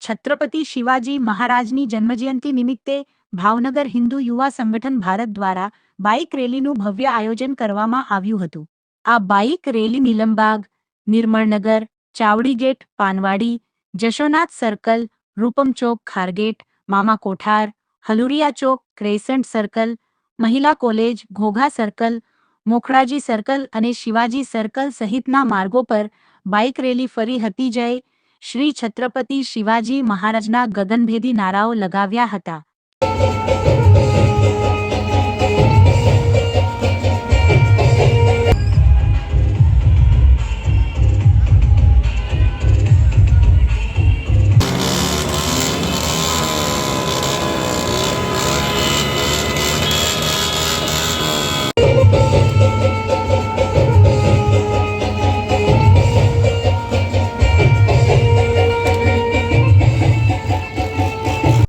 છત્રપતિ શિવાજી મહારાજની જન્મજયંતિ નિમિત્તે ભાવનગર હિન્દુ યુવા સંગઠન ભારત દ્વારા બાઇક રેલીનું ભવ્ય આયોજન કરવામાં આવ્યું હતું. આ bike rally Nilambaug, Nirmalnagar, Chavdi gate, Panwadi, Jashonath circle, Rupam Chowk, Khargate, Mama Kothar, Haluria Chowk, crescent circle, Mahila college, Ghogha circle, Mokhdaji circle અને શિવાજી સર્કલ સહિતના માર્ગો પર બાઇક રેલી ફરી હતી. જય શ્રી છત્રપતિ શિવાજી મહારાજના ગગનભેદી નારાઓ લગાવ્યા હતા.